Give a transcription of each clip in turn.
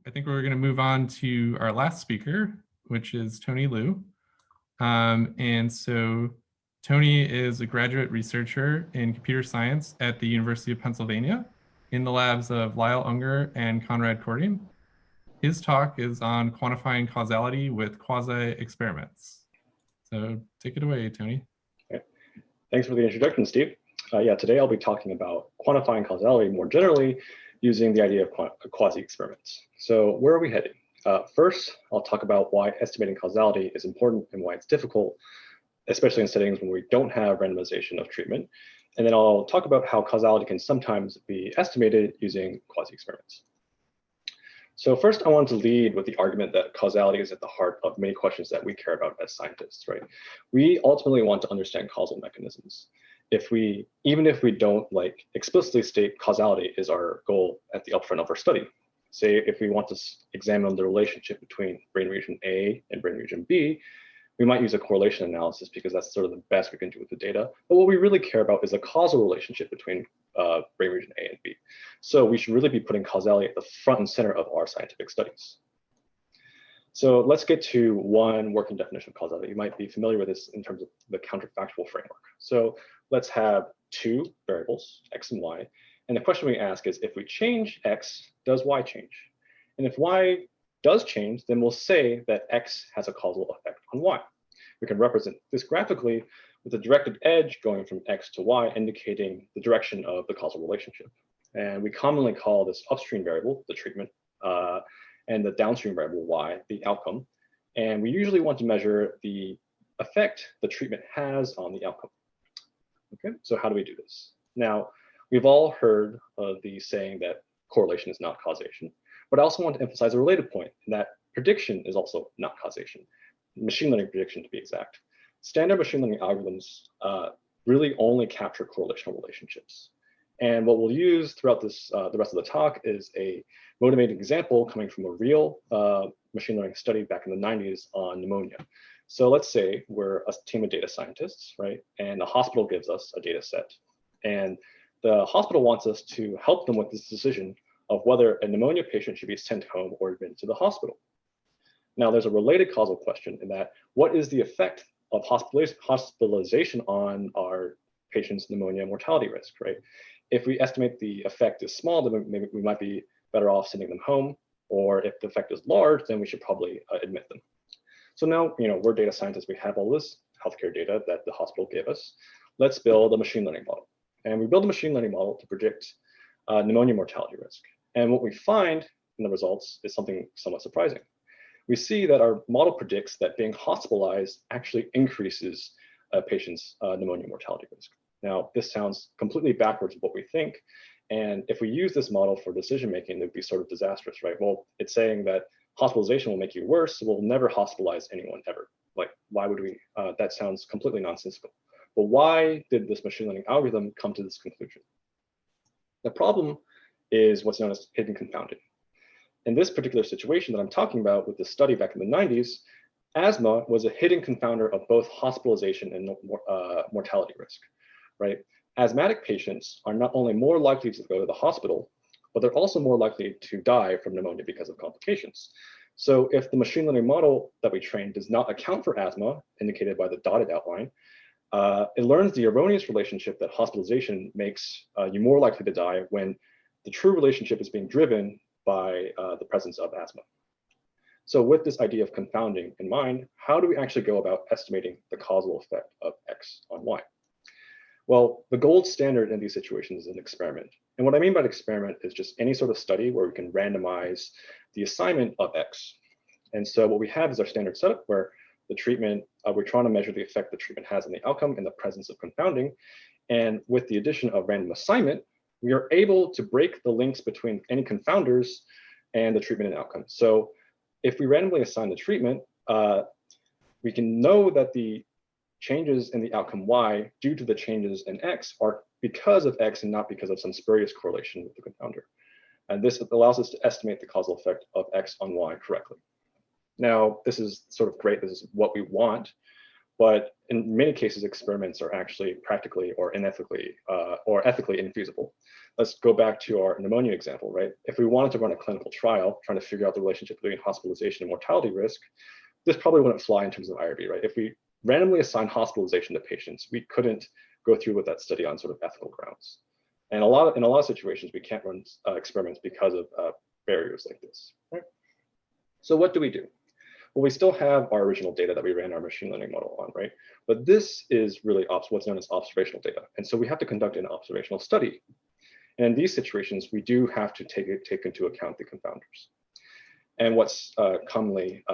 I think we're going to move on to our last speaker, which is Tony Liu. And so Tony is a graduate researcher in computer science at the University of Pennsylvania in the labs of Lyle Unger and Conrad Cording. His talk is on quantifying causality with quasi-experiments. So take it away, Tony. Okay. Thanks for the introduction, Steve. Today I'll be talking about quantifying causality more generally using the idea of quasi-experiments. So where are we headed? First, I'll talk about why estimating causality is important and why it's difficult, especially in settings when we don't have randomization of treatment. And then I'll talk about how causality can sometimes be estimated using quasi-experiments. So first, I want to lead with the argument that causality is at the heart of many questions that we care about as scientists, right? We ultimately want to understand causal mechanisms. Even if we don't explicitly state causality is our goal at the upfront of our study. Say if we want to examine the relationship between brain region A and brain region B, we might use a correlation analysis because that's sort of the best we can do with the data. But what we really care about is the causal relationship between brain region A and B. So we should really be putting causality at the front and center of our scientific studies. So let's get to one working definition of causality. You might be familiar with this in terms of the counterfactual framework. So let's have two variables, x and y. And the question we ask is, if we change x, does y change? And if y does change, then we'll say that x has a causal effect on y. We can represent this graphically with a directed edge going from x to y, indicating the direction of the causal relationship. And we commonly call this upstream variable, the treatment, and the downstream variable, y, the outcome. And we usually want to measure the effect the treatment has on the outcome. Okay, so how do we do this? Now, we've all heard of the saying that correlation is not causation, but I also want to emphasize a related point, and that prediction is also not causation. Machine learning prediction, to be exact. Standard machine learning algorithms really only capture correlational relationships. And what we'll use throughout this, the rest of the talk is a motivating example coming from a real machine learning study back in the 90s on pneumonia. So let's say we're a team of data scientists, right? And the hospital gives us a data set. And the hospital wants us to help them with this decision of whether a pneumonia patient should be sent home or admitted to the hospital. Now, there's a related causal question in that, what is the effect of hospitalization on our patient's pneumonia mortality risk, right? If we estimate the effect is small, then maybe we might be better off sending them home, or if the effect is large, then we should probably admit them. So now, we're data scientists, we have all this healthcare data that the hospital gave us. Let's build a machine learning model. And we build a machine learning model to predict pneumonia mortality risk. And what we find in the results is something somewhat surprising. We see that our model predicts that being hospitalized actually increases a patient's pneumonia mortality risk. Now, this sounds completely backwards of what we think. And if we use this model for decision-making, it would be sort of disastrous, right? Well, it's saying that hospitalization will make you worse, so we'll never hospitalize anyone ever. Why would we? That sounds completely nonsensical. But why did this machine learning algorithm come to this conclusion? The problem is what's known as hidden confounding. In this particular situation that I'm talking about with the study back in the 90s, asthma was a hidden confounder of both hospitalization and mortality risk, right? Asthmatic patients are not only more likely to go to the hospital, but they're also more likely to die from pneumonia because of complications. So if the machine learning model that we trained does not account for asthma, indicated by the dotted outline, it learns the erroneous relationship that hospitalization makes you more likely to die when the true relationship is being driven by the presence of asthma. So with this idea of confounding in mind, how do we actually go about estimating the causal effect of X on Y? Well, the gold standard in these situations is an experiment. And what I mean by an experiment is just any sort of study where we can randomize the assignment of X. And so what we have is our standard setup where the treatment, we're trying to measure the effect the treatment has on the outcome in the presence of confounding. And with the addition of random assignment, we are able to break the links between any confounders and the treatment and outcome. So if we randomly assign the treatment, we can know that the changes in the outcome Y due to the changes in X are because of X and not because of some spurious correlation with the confounder. And this allows us to estimate the causal effect of X on Y correctly. Now, this is sort of great. This is what we want. but in many cases, experiments are actually practically or unethically or ethically infeasible. Let's go back to our pneumonia example, right? If we wanted to run a clinical trial trying to figure out the relationship between hospitalization and mortality risk, this probably wouldn't fly in terms of IRB, right? If we randomly assign hospitalization to patients, we couldn't go through with that study on sort of ethical grounds. And in a lot of situations, we can't run experiments because of barriers like this, right? So what do we do? Well, we still have our original data that we ran our machine learning model on, right? But this is really what's known as observational data. And so we have to conduct an observational study. And in these situations, we do have to take into account the confounders. And what's commonly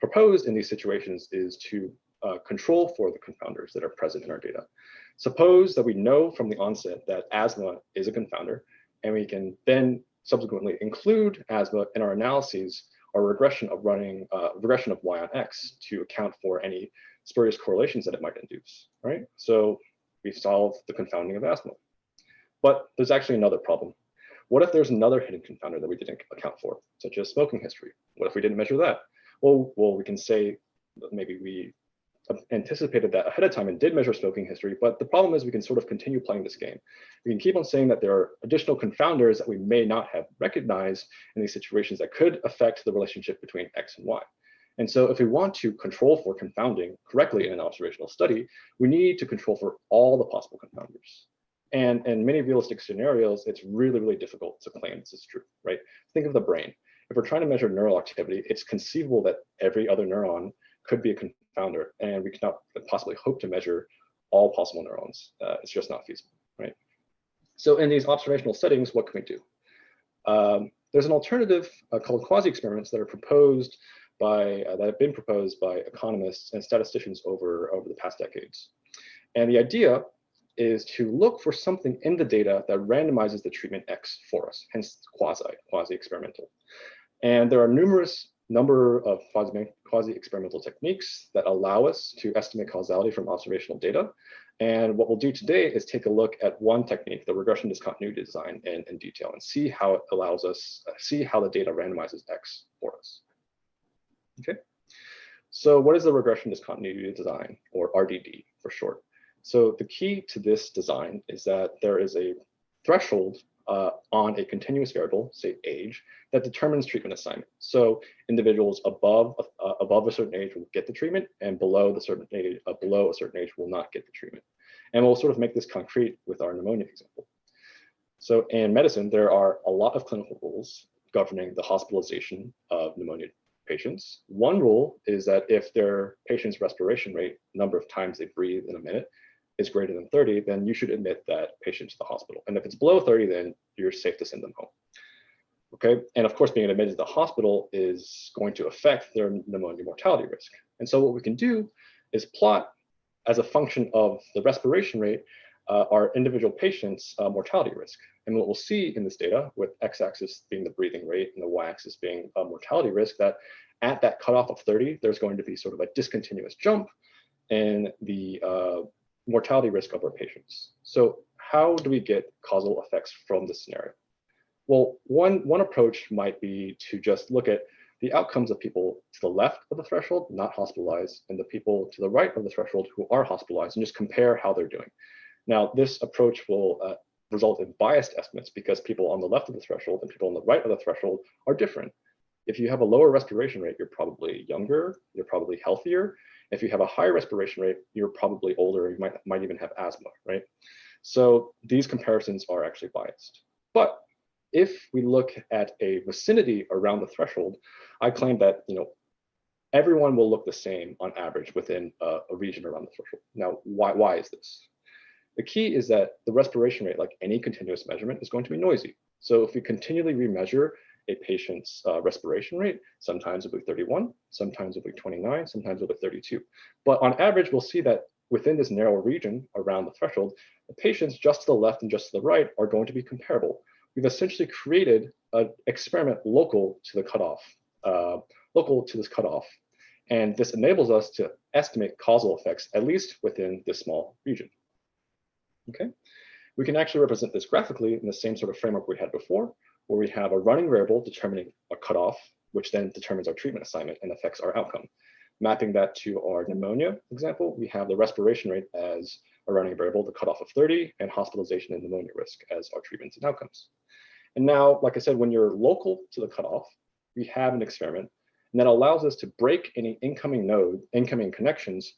proposed in these situations is to control for the confounders that are present in our data. Suppose that we know from the onset that asthma is a confounder, and we can then subsequently include asthma in our analyses or regression of running regression of y on x to account for any spurious correlations that it might induce, right? So we've solved the confounding of asthma. But there's actually another problem. What if there's another hidden confounder that we didn't account for, such as smoking history? What if we didn't measure that? Well, we can say that maybe we anticipated that ahead of time and did measure smoking history, but the problem is we can sort of continue playing this game. We can keep on saying that there are additional confounders that we may not have recognized in these situations that could affect the relationship between X and Y. And so if we want to control for confounding correctly in an observational study, we need to control for all the possible confounders. And in many realistic scenarios, it's really, really difficult to claim this is true, right? Think of the brain. If we're trying to measure neural activity, it's conceivable that every other neuron could be a confounder, and we cannot possibly hope to measure all possible neurons. It's just not feasible, right? So in these observational settings, what can we do? There's an alternative called quasi-experiments that are proposed by that have been proposed by economists and statisticians over the past decades. And the idea is to look for something in the data that randomizes the treatment X for us, hence quasi-experimental. And there are numerous number of quasi-experimental techniques that allow us to estimate causality from observational data. And what we'll do today is take a look at one technique, the regression discontinuity design, in detail and see how it allows us, see how the data randomizes X for us. Okay, so what is the regression discontinuity design, or RDD for short? So the key to this design is that there is a threshold on a continuous variable, say age, that determines treatment assignment. So individuals above a certain age will get the treatment, and below a certain age will not get the treatment. And we'll sort of make this concrete with our pneumonia example. So in medicine, there are a lot of clinical rules governing the hospitalization of pneumonia patients. One rule is that if their patient's respiration rate, number of times they breathe in a minute, is greater than 30, then you should admit that patient to the hospital. And if it's below 30, then you're safe to send them home. Okay, and of course, being admitted to the hospital is going to affect their pneumonia mortality risk. And so what we can do is plot as a function of the respiration rate, our individual patient's mortality risk. And what we'll see in this data, with x-axis being the breathing rate and the y-axis being mortality risk, that at that cutoff of 30, there's going to be sort of a discontinuous jump in the mortality risk of our patients. So how do we get causal effects from this scenario? Well, one approach might be to just look at the outcomes of people to the left of the threshold, not hospitalized, and the people to the right of the threshold who are hospitalized, and just compare how they're doing. Now, this approach will result in biased estimates because people on the left of the threshold and people on the right of the threshold are different. If you have a lower respiration rate, you're probably younger, you're probably healthier. If you have a higher respiration rate, you're probably older, you might even have asthma, right? So these comparisons are actually biased. But if we look at a vicinity around the threshold, I claim that everyone will look the same on average within a region around the threshold. Now, why is this? The key is that the respiration rate, like any continuous measurement, is going to be noisy. So if we continually remeasure a patient's respiration rate, sometimes it'll be 31, sometimes it'll be 29, sometimes it'll be 32. But on average, we'll see that within this narrow region around the threshold, the patients just to the left and just to the right are going to be comparable. We've essentially created an experiment local to the cutoff, local to this cutoff. And this enables us to estimate causal effects, at least within this small region. Okay, we can actually represent this graphically in the same sort of framework we had before, where we have a running variable determining a cutoff, which then determines our treatment assignment and affects our outcome. Mapping that to our pneumonia example, we have the respiration rate as a running variable, the cutoff of 30, and hospitalization and pneumonia risk as our treatments and outcomes. And now, like I said, when you're local to the cutoff, we have an experiment, and that allows us to break any incoming connections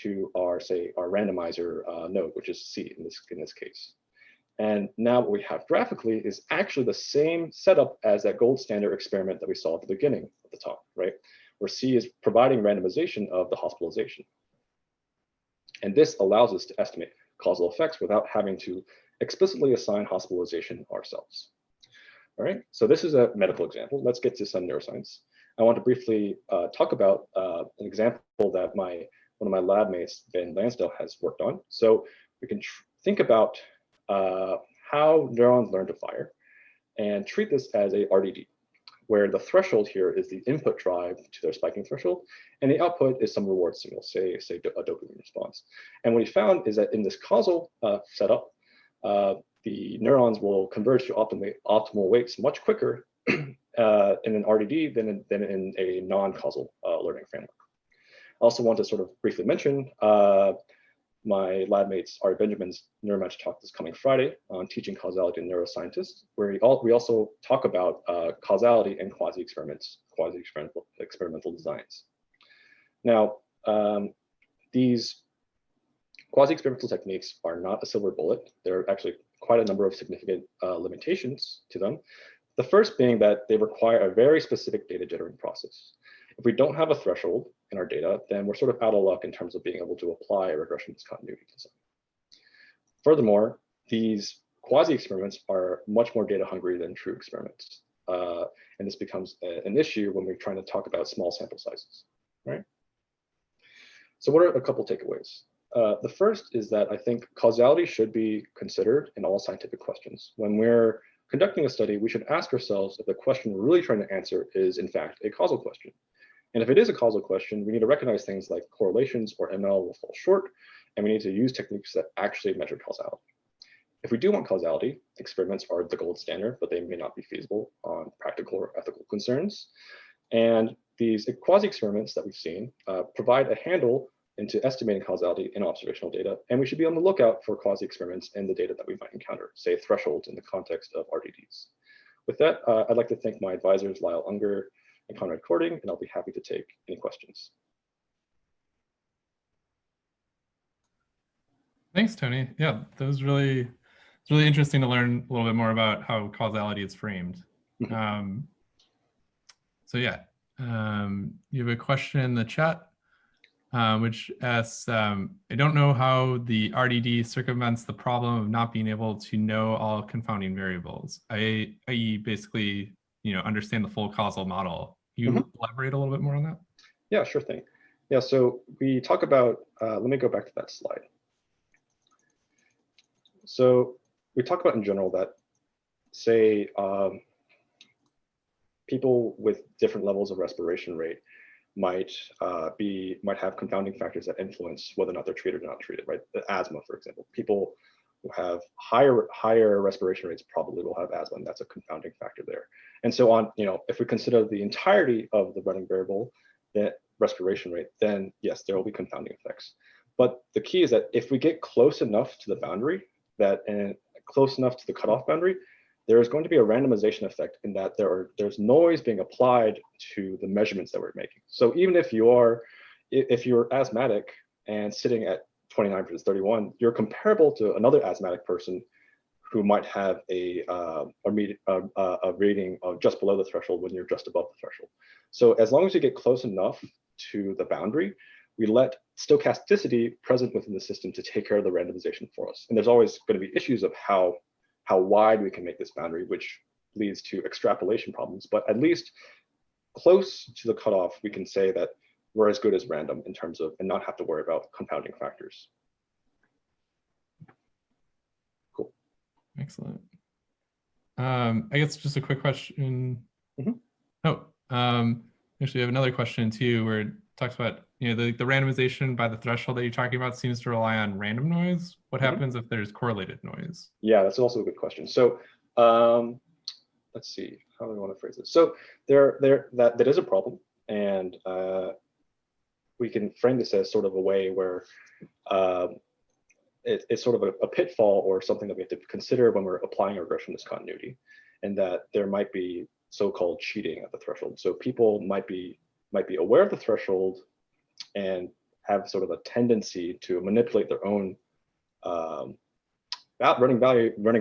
to our, say, our randomizer node, which is C in this case. And now what we have graphically is actually the same setup as that gold standard experiment that we saw at the beginning at the top, right? Where C is providing randomization of the hospitalization. And this allows us to estimate causal effects without having to explicitly assign hospitalization ourselves. All right, so this is a medical example. Let's get to some neuroscience. I want to briefly talk about an example that one of my lab mates, Ben Lansdale, has worked on. So we can think about how neurons learn to fire and treat this as a RDD, where the threshold here is the input drive to their spiking threshold, and the output is some reward signal, say a dopamine response. And what he found is that in this causal setup, the neurons will converge to optimal weights much quicker in an RDD than in a non-causal learning framework. I also want to sort of briefly mention my lab mates Ari Benjamin's Neuromatch talk this coming Friday on teaching causality to neuroscientists, where we also talk about causality and quasi-experimental designs. Now, these quasi-experimental techniques are not a silver bullet. There are actually quite a number of significant limitations to them. The first being that they require a very specific data jittering process. If we don't have a threshold in our data, then we're sort of out of luck in terms of being able to apply a regression discontinuity design. Furthermore, these quasi-experiments are much more data hungry than true experiments. And this becomes an issue when we're trying to talk about small sample sizes, right? So what are a couple takeaways? The first is that I think causality should be considered in all scientific questions. When we're conducting a study, we should ask ourselves if the question we're really trying to answer is in fact a causal question. And if it is a causal question, we need to recognize things like correlations or ML will fall short, and we need to use techniques that actually measure causality. If we do want causality, experiments are the gold standard, but they may not be feasible on practical or ethical concerns. And these quasi-experiments that we've seen provide a handle into estimating causality in observational data, and we should be on the lookout for quasi-experiments in the data that we might encounter, say thresholds in the context of RDDs. With that, I'd like to thank my advisors, Lyle Unger and Conrad Cording, and I'll be happy to take any questions. Thanks, Tony. Yeah, that was it's really interesting to learn a little bit more about how causality is framed. So yeah, you have a question in the chat, which asks, I don't know how the RDD circumvents the problem of not being able to know all confounding variables, i.e. basically, understand the full causal model. Can you elaborate a little bit more on that? Yeah, sure thing. Yeah, so we talk about, let me go back to that slide. So we talk about in general that, say, people with different levels of respiration rate might have confounding factors that influence whether or not they're treated or not treated, right? The asthma, for example. People who have higher respiration rates probably will have asthma, and that's a confounding factor there. And so on, if we consider the entirety of the running variable, that respiration rate, then yes, there will be confounding effects. But the key is that if we get close enough to the boundary, close enough to the cutoff boundary, there is going to be a randomization effect in that there's noise being applied to the measurements that we're making. So even if you're asthmatic and sitting at 29 versus 31, you're comparable to another asthmatic person who might have a rating of just below the threshold when you're just above the threshold. So as long as you get close enough to the boundary, we let stochasticity present within the system to take care of the randomization for us. And there's always going to be issues of how wide we can make this boundary, which leads to extrapolation problems. But at least close to the cutoff, we can say that we're as good as random in terms of, and not have to worry about confounding factors. Cool. Excellent. I guess just a quick question. Actually, we have another question too, where it talks about, the randomization by the threshold that you're talking about seems to rely on random noise. What happens if there's correlated noise? Yeah, that's also a good question. So let's see, how do I want to phrase this? So that is a problem, and we can frame this as sort of a way where it's sort of a pitfall or something that we have to consider when we're applying regression discontinuity, and that there might be so-called cheating at the threshold. So people might be aware of the threshold and have sort of a tendency to manipulate their own running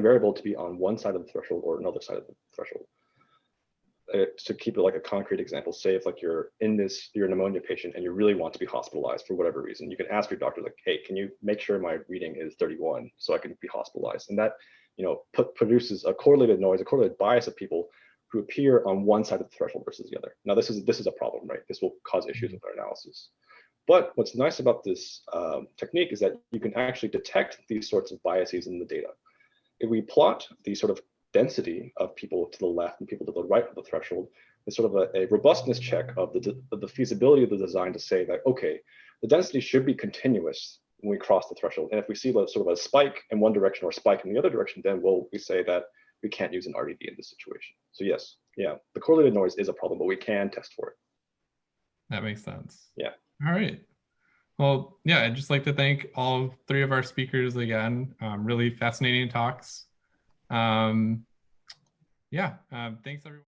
variable to be on one side of the threshold or another side of the threshold. To keep it like a concrete example, say if like you're a pneumonia patient and you really want to be hospitalized for whatever reason, you can ask your doctor like, hey, can you make sure my reading is 31 so I can be hospitalized? And that, produces a correlated noise, a correlated bias of people who appear on one side of the threshold versus the other. Now this is a problem, right? This will cause issues with our analysis. But what's nice about this technique is that you can actually detect these sorts of biases in the data. If we plot the sort of density of people to the left and people to the right of the threshold, is sort of a robustness check of the feasibility of the design to say that, okay, the density should be continuous when we cross the threshold. And if we see sort of a spike in one direction or a spike in the other direction, then we say that we can't use an RDD in this situation. So yes, yeah, the correlated noise is a problem, but we can test for it. That makes sense. Yeah. All right. Well, yeah, I'd just like to thank all three of our speakers again. Really fascinating talks. Thanks everyone.